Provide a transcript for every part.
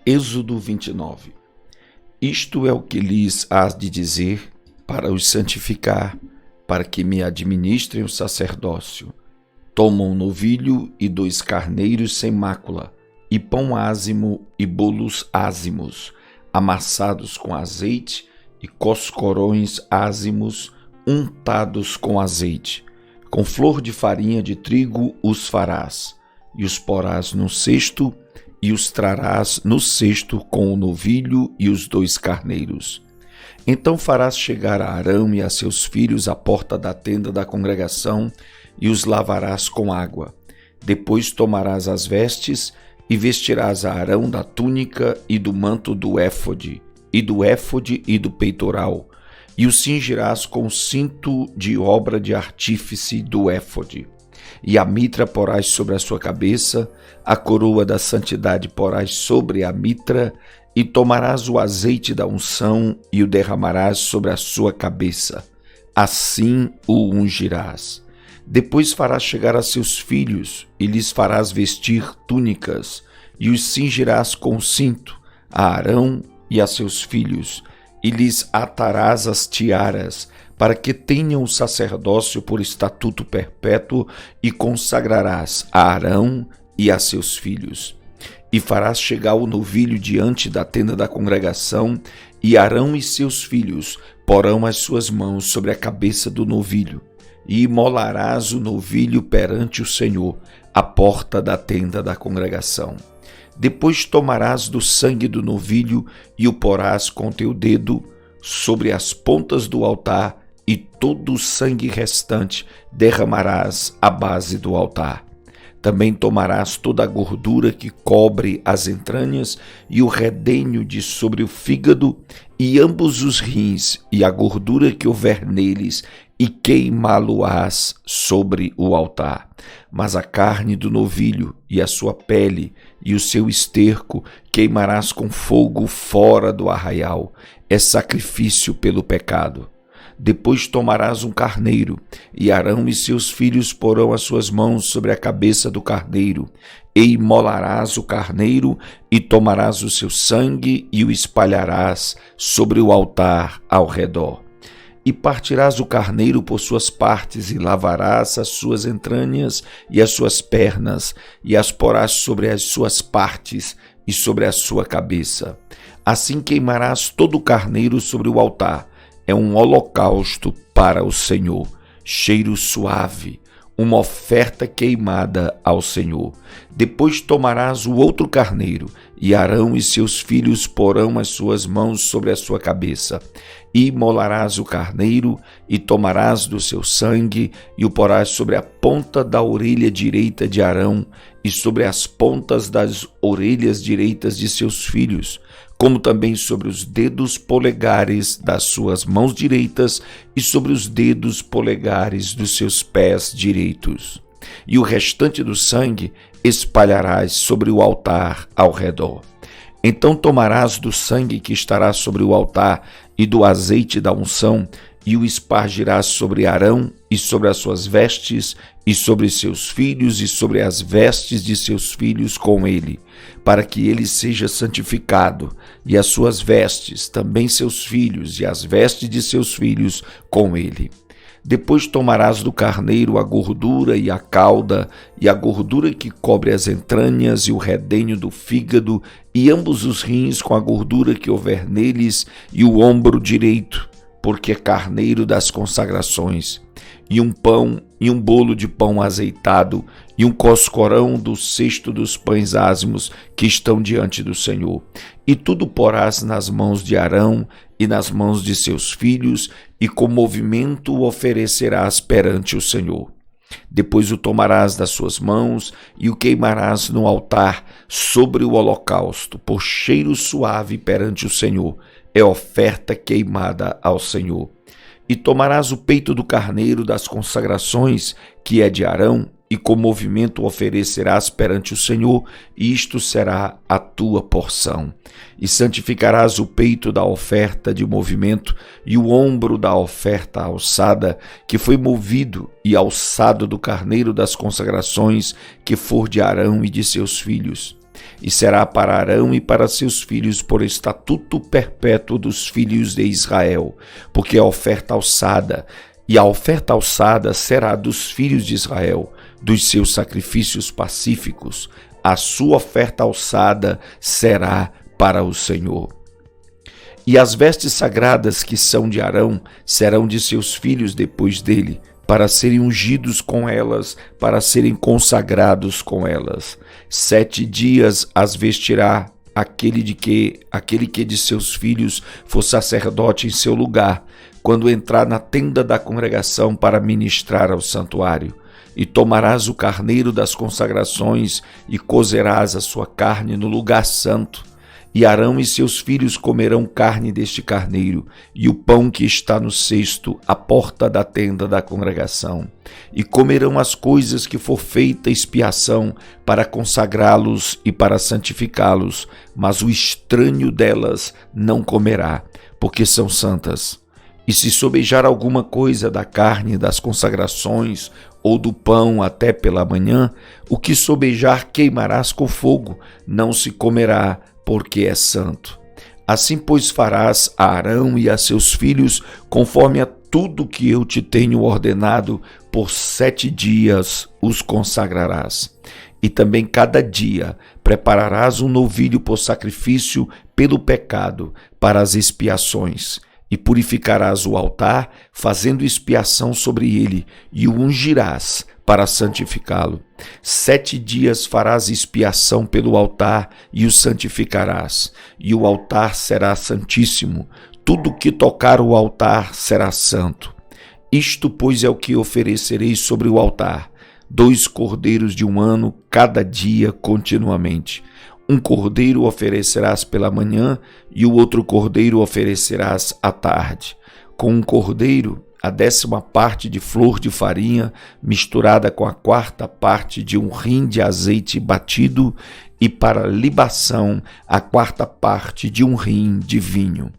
Êxodo 29. Isto é o que lhes hás de dizer para os santificar, para que me administrem o sacerdócio. Tomam um novilho e 2 carneiros sem mácula, e pão ázimo e bolos ázimos, amassados com azeite, e coscorões ázimos, untados com azeite. Com flor de farinha de trigo os farás, e os porás num cesto, e os trarás no cesto com o novilho e os 2 carneiros. Então farás chegar a Arão e a seus filhos à porta da tenda da congregação, e os lavarás com água. Depois tomarás as vestes, e vestirás a Arão da túnica e do manto do éfode, e do peitoral, e o cingirás com o cinto de obra de artífice do éfode. E a mitra porás sobre a sua cabeça, a coroa da santidade porás sobre a mitra, e tomarás o azeite da unção e o derramarás sobre a sua cabeça. Assim o ungirás. Depois farás chegar a seus filhos, e lhes farás vestir túnicas, e os cingirás com o cinto, a Arão e a seus filhos, e lhes atarás as tiaras, para que tenham o sacerdócio por estatuto perpétuo, e consagrarás a Arão e a seus filhos. E farás chegar o novilho diante da tenda da congregação, e Arão e seus filhos porão as suas mãos sobre a cabeça do novilho, e imolarás o novilho perante o Senhor, à porta da tenda da congregação. Depois tomarás do sangue do novilho e o porás com teu dedo sobre as pontas do altar, e todo o sangue restante derramarás à base do altar. Também tomarás toda a gordura que cobre as entranhas e o redenho de sobre o fígado e ambos os rins e a gordura que houver neles, e queimá-lo-ás sobre o altar. Mas a carne do novilho e a sua pele e o seu esterco queimarás com fogo fora do arraial. É sacrifício pelo pecado. Depois tomarás um carneiro, e Arão e seus filhos porão as suas mãos sobre a cabeça do carneiro, e imolarás o carneiro, e tomarás o seu sangue, e o espalharás sobre o altar ao redor. E partirás o carneiro por suas partes, e lavarás as suas entranhas e as suas pernas, e as porás sobre as suas partes e sobre a sua cabeça. Assim queimarás todo o carneiro sobre o altar. É um holocausto para o Senhor, cheiro suave, uma oferta queimada ao Senhor. Depois tomarás o outro carneiro, e Arão e seus filhos porão as suas mãos sobre a sua cabeça. E imolarás o carneiro, e tomarás do seu sangue, e o porás sobre a ponta da orelha direita de Arão, e sobre as pontas das orelhas direitas de seus filhos, como também sobre os dedos polegares das suas mãos direitas e sobre os dedos polegares dos seus pés direitos. E o restante do sangue espalharás sobre o altar ao redor. Então tomarás do sangue que estará sobre o altar e do azeite da unção, e o espargirás sobre Arão e sobre as suas vestes, e sobre seus filhos e sobre as vestes de seus filhos com ele, para que ele seja santificado, e as suas vestes, também seus filhos, e as vestes de seus filhos com ele. Depois tomarás do carneiro a gordura e a cauda, e a gordura que cobre as entranhas e o redenho do fígado, e ambos os rins com a gordura que houver neles, e o ombro direito, porque é carneiro das consagrações, e um pão e um bolo de pão azeitado, e um coscorão do cesto dos pães ázimos que estão diante do Senhor. E tudo porás nas mãos de Arão e nas mãos de seus filhos, e com movimento o oferecerás perante o Senhor. Depois o tomarás das suas mãos e o queimarás no altar sobre o holocausto, por cheiro suave perante o Senhor. É oferta queimada ao Senhor. E tomarás o peito do carneiro das consagrações, que é de Arão, e com movimento oferecerás perante o Senhor, e isto será a tua porção. E santificarás o peito da oferta de movimento e o ombro da oferta alçada, que foi movido e alçado do carneiro das consagrações, que for de Arão e de seus filhos. e será para Arão e para seus filhos por estatuto perpétuo dos filhos de Israel, porque é oferta alçada, e a oferta alçada será dos filhos de Israel, dos seus sacrifícios pacíficos. A sua oferta alçada será para o Senhor. E as vestes sagradas que são de Arão serão de seus filhos depois dele, para serem ungidos com elas, para serem consagrados com elas. 7 dias as vestirá aquele que de seus filhos for sacerdote em seu lugar, quando entrar na tenda da congregação para ministrar ao santuário. E tomarás o carneiro das consagrações e cozerás a sua carne no lugar santo. E Arão e seus filhos comerão carne deste carneiro, e o pão que está no cesto, à porta da tenda da congregação. E comerão as coisas que for feita expiação, para consagrá-los e para santificá-los, mas o estranho delas não comerá, porque são santas. E se sobejar alguma coisa da carne das consagrações ou do pão até pela manhã, o que sobejar queimarás com fogo, não se comerá, porque é santo. Assim, pois, farás a Arão e a seus filhos, conforme a tudo que eu te tenho ordenado, por 7 dias os consagrarás. E também cada dia prepararás um novilho por sacrifício pelo pecado, para as expiações. E purificarás o altar, fazendo expiação sobre ele, e o ungirás para santificá-lo. 7 dias farás expiação pelo altar e o santificarás, e o altar será santíssimo. Tudo que tocar o altar será santo. Isto, pois, é o que oferecereis sobre o altar: 2 cordeiros de 1 ano, cada dia continuamente. Um cordeiro oferecerás pela manhã e o outro cordeiro oferecerás à tarde. Com um cordeiro, a 10ª parte de flor de farinha, misturada com a 4ª parte de um rim de azeite batido, e para libação, a 4ª parte de um rim de vinho.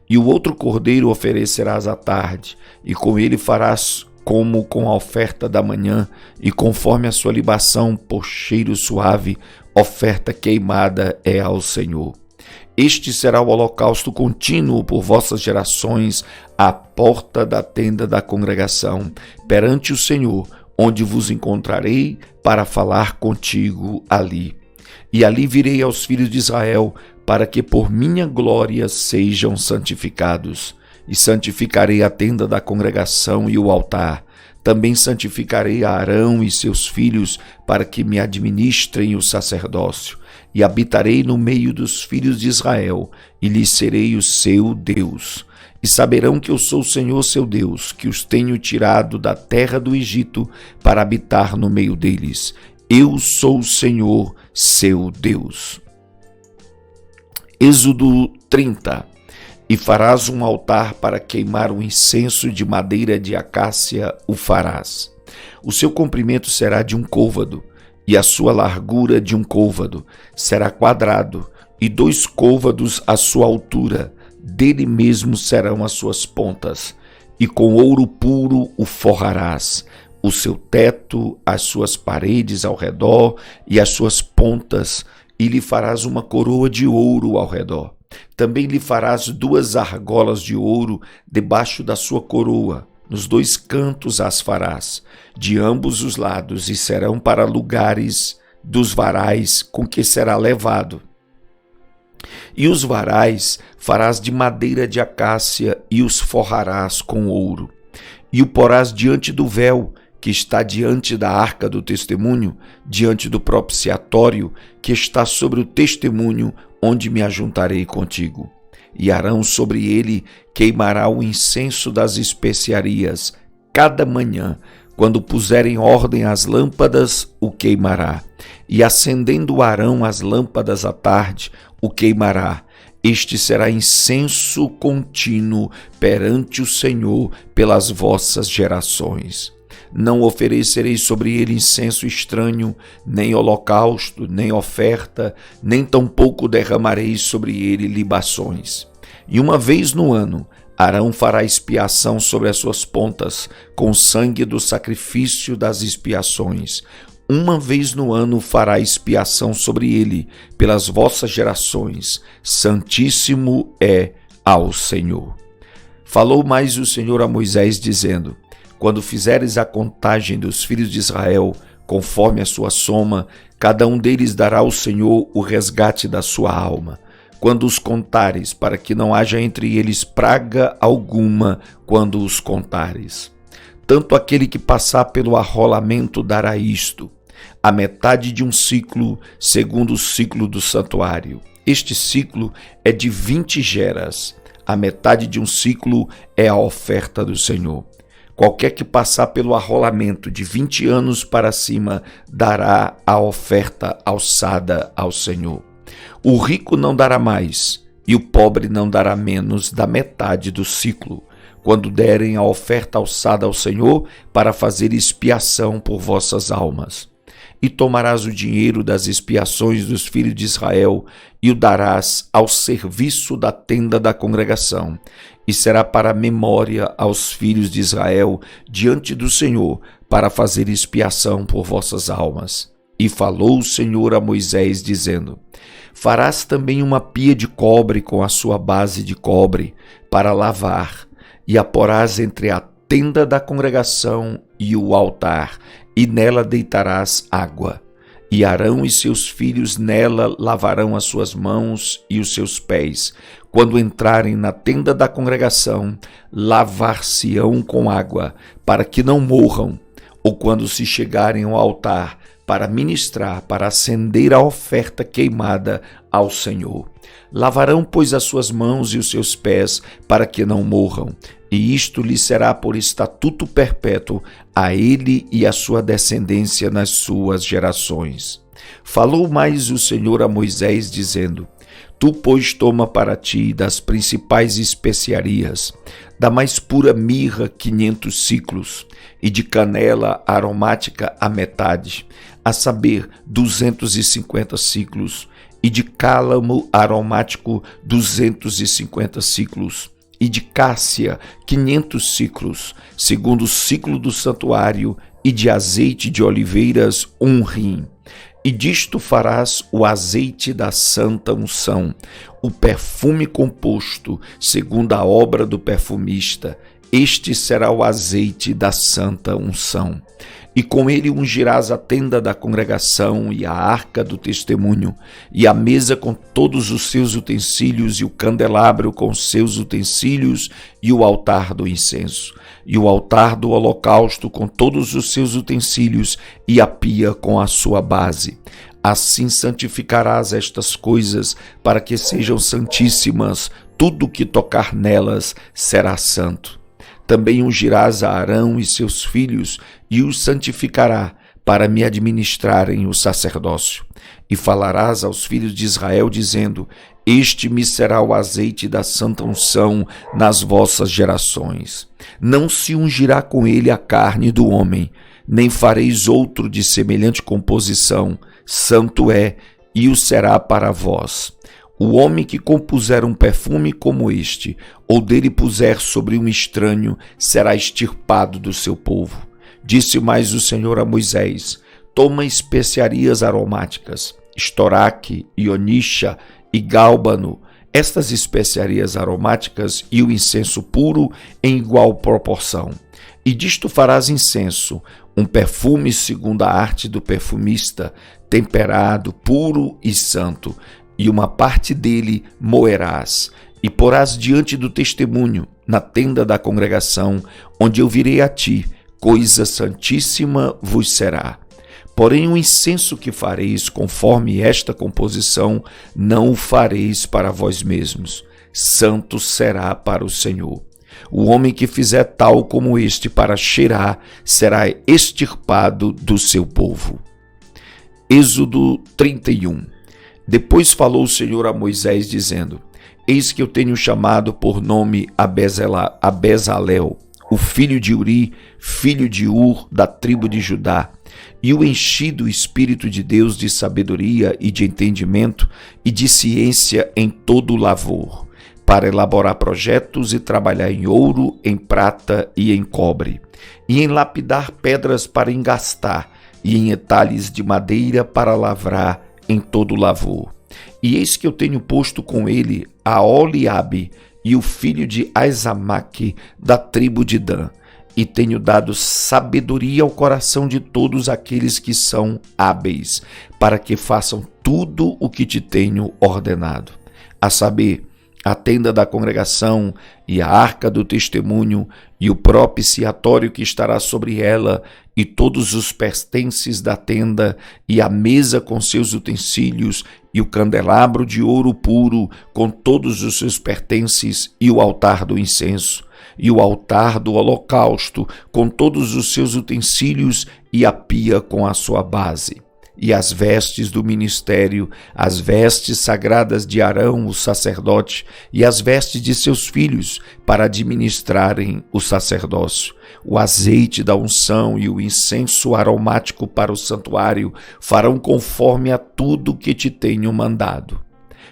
E o outro cordeiro oferecerás à tarde, e com ele farás como com a oferta da manhã, e conforme a sua libação por cheiro suave, oferta queimada é ao Senhor. Este será o holocausto contínuo por vossas gerações, à porta da tenda da congregação, perante o Senhor, onde vos encontrarei para falar contigo ali. E ali virei aos filhos de Israel, para que por minha glória sejam santificados. E santificarei a tenda da congregação e o altar. Também santificarei a Arão e seus filhos, para que me administrem o sacerdócio. E habitarei no meio dos filhos de Israel, e lhes serei o seu Deus. E saberão que eu sou o Senhor seu Deus, que os tenho tirado da terra do Egito, para habitar no meio deles. Eu sou o Senhor seu Deus. Êxodo 30. E farás um altar para queimar o incenso de madeira de acácia, o farás. O seu comprimento será de 1 côvado, e a sua largura de 1 côvado. Será quadrado, e 2 côvados a sua altura. Dele mesmo serão as suas pontas. E com ouro puro o forrarás. O seu teto, as suas paredes ao redor e as suas pontas, e lhe farás uma coroa de ouro ao redor. Também lhe farás 2 argolas de ouro debaixo da sua coroa, nos 2 cantos as farás, de ambos os lados, e serão para lugares dos varais com que será levado. E os varais farás de madeira de acácia e os forrarás com ouro. E o porás diante do véu, que está diante da arca do testemunho, diante do propiciatório, que está sobre o testemunho, onde me ajuntarei contigo. E Arão sobre ele queimará o incenso das especiarias. Cada manhã, quando puser em ordem as lâmpadas, o queimará. E acendendo Arão as lâmpadas à tarde, o queimará. Este será incenso contínuo perante o Senhor pelas vossas gerações. Não oferecereis sobre ele incenso estranho, nem holocausto, nem oferta, nem tampouco derramareis sobre ele libações. E uma vez no ano, Arão fará expiação sobre as suas pontas, com o sangue do sacrifício das expiações. uma vez no ano fará expiação sobre ele pelas vossas gerações. Santíssimo é ao Senhor. Falou mais o Senhor a Moisés, dizendo: quando fizeres a contagem dos filhos de Israel, conforme a sua soma, cada um deles dará ao Senhor o resgate da sua alma. Quando os contares, para que não haja entre eles praga alguma quando os contares. Tanto aquele que passar pelo arrolamento dará isto: a metade de um ciclo, segundo o ciclo do santuário. Este ciclo é de 20 geras. A metade de um ciclo é a oferta do Senhor. Qualquer que passar pelo arrolamento de 20 anos para cima dará a oferta alçada ao Senhor. O rico não dará mais, e o pobre não dará menos da metade do ciclo, quando derem a oferta alçada ao Senhor para fazer expiação por vossas almas. E tomarás o dinheiro das expiações dos filhos de Israel e o darás ao serviço da tenda da congregação, e será para memória aos filhos de Israel diante do Senhor, para fazer expiação por vossas almas. E falou o Senhor a Moisés, dizendo: farás também uma pia de cobre com a sua base de cobre para lavar, e a porás entre a tenda da congregação e o altar, e nela deitarás água. E Arão e seus filhos nela lavarão as suas mãos e os seus pés. Quando entrarem na tenda da congregação, lavar-se-ão com água, para que não morram. Ou quando se chegarem ao altar, para ministrar, para acender a oferta queimada ao Senhor. Lavarão, pois, as suas mãos e os seus pés, para que não morram. E isto lhe será por estatuto perpétuo a ele e a sua descendência nas suas gerações. Falou mais o Senhor a Moisés, dizendo: tu, pois, toma para ti das principais especiarias, da mais pura mirra 500 ciclos, e de canela aromática a metade, a saber, 250 ciclos, e de cálamo aromático 250 ciclos, e de cássia 500 ciclos, segundo o ciclo do santuário, e de azeite de oliveiras 1 rim. E disto farás o azeite da santa unção, o perfume composto, segundo a obra do perfumista. Este será o azeite da santa unção. E com ele ungirás a tenda da congregação e a arca do testemunho, e a mesa com todos os seus utensílios, e o candelabro com seus utensílios, e o altar do incenso, e o altar do holocausto com todos os seus utensílios, e a pia com a sua base. Assim santificarás estas coisas, para que sejam santíssimas. Tudo que tocar nelas será santo. Também ungirás a Arão e seus filhos, e os santificará, para me administrarem o sacerdócio. E falarás aos filhos de Israel, dizendo: este me será o azeite da santa unção nas vossas gerações. Não se ungirá com ele a carne do homem, nem fareis outro de semelhante composição. Santo é, e o será para vós. O homem que compuser um perfume como este, ou dele puser sobre um estranho, será extirpado do seu povo. Disse mais o Senhor a Moisés: toma especiarias aromáticas, estoraque, ionisha e gálbano, estas especiarias aromáticas e o incenso puro em igual proporção. E disto farás incenso, um perfume segundo a arte do perfumista, temperado, puro e santo, e uma parte dele moerás, e porás diante do testemunho, na tenda da congregação, onde eu virei a ti, coisa santíssima vos será. Porém o incenso que fareis conforme esta composição, não o fareis para vós mesmos, santo será para o Senhor. O homem que fizer tal como este para cheirar, será extirpado do seu povo. Êxodo 31. Depois falou o Senhor a Moisés, dizendo: eis que eu tenho chamado por nome a Bezalel, o filho de Uri, filho de Ur, da tribo de Judá, e o enchi do Espírito de Deus de sabedoria e de entendimento e de ciência em todo o lavor, para elaborar projetos e trabalhar em ouro, em prata e em cobre, e em lapidar pedras para engastar, e em entalhes de madeira para lavrar em todo lavor. E eis que eu tenho posto com ele a Oliabe e o filho de Aizamaque da tribo de Dan, e tenho dado sabedoria ao coração de todos aqueles que são hábeis, para que façam tudo o que te tenho ordenado, a saber, a tenda da congregação e a arca do testemunho e o propiciatório que estará sobre ela e todos os pertences da tenda e a mesa com seus utensílios e o candelabro de ouro puro com todos os seus pertences e o altar do incenso e o altar do holocausto com todos os seus utensílios e a pia com a sua base. E as vestes do ministério, as vestes sagradas de Arão, o sacerdote, e as vestes de seus filhos, para administrarem o sacerdócio. O azeite da unção e o incenso aromático para o santuário farão conforme a tudo que te tenho mandado.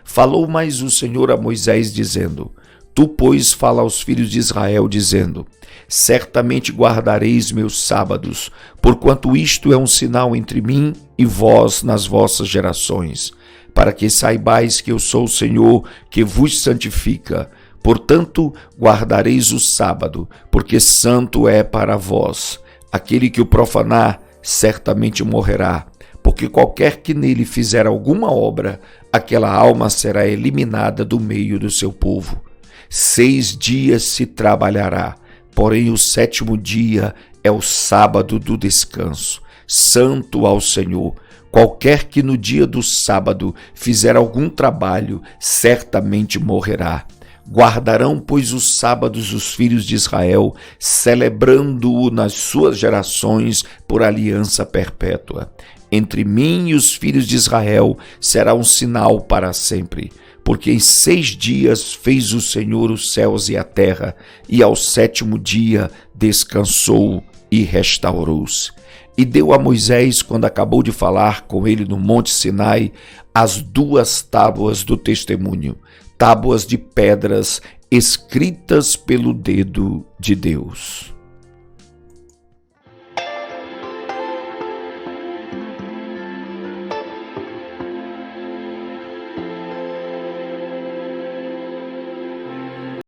Falou mais o Senhor a Moisés, dizendo: Tu, pois, fala aos filhos de Israel, dizendo: Certamente guardareis meus sábados, porquanto isto é um sinal entre mim e vós nas vossas gerações, para que saibais que eu sou o Senhor que vos santifica. Portanto, guardareis o sábado, porque santo é para vós. Aquele que o profanar certamente morrerá, porque qualquer que nele fizer alguma obra, aquela alma será eliminada do meio do seu povo. 6 dias se trabalhará, porém o 7º dia é o sábado do descanso, santo ao Senhor. Qualquer que no dia do sábado fizer algum trabalho, certamente morrerá. Guardarão, pois, os sábados os filhos de Israel, celebrando-o nas suas gerações por aliança perpétua. Entre mim e os filhos de Israel será um sinal para sempre. Porque em 6 dias fez o Senhor os céus e a terra, e ao 7º dia descansou e restaurou-se. E deu a Moisés, quando acabou de falar com ele no monte Sinai, as 2 tábuas do testemunho, tábuas de pedras escritas pelo dedo de Deus.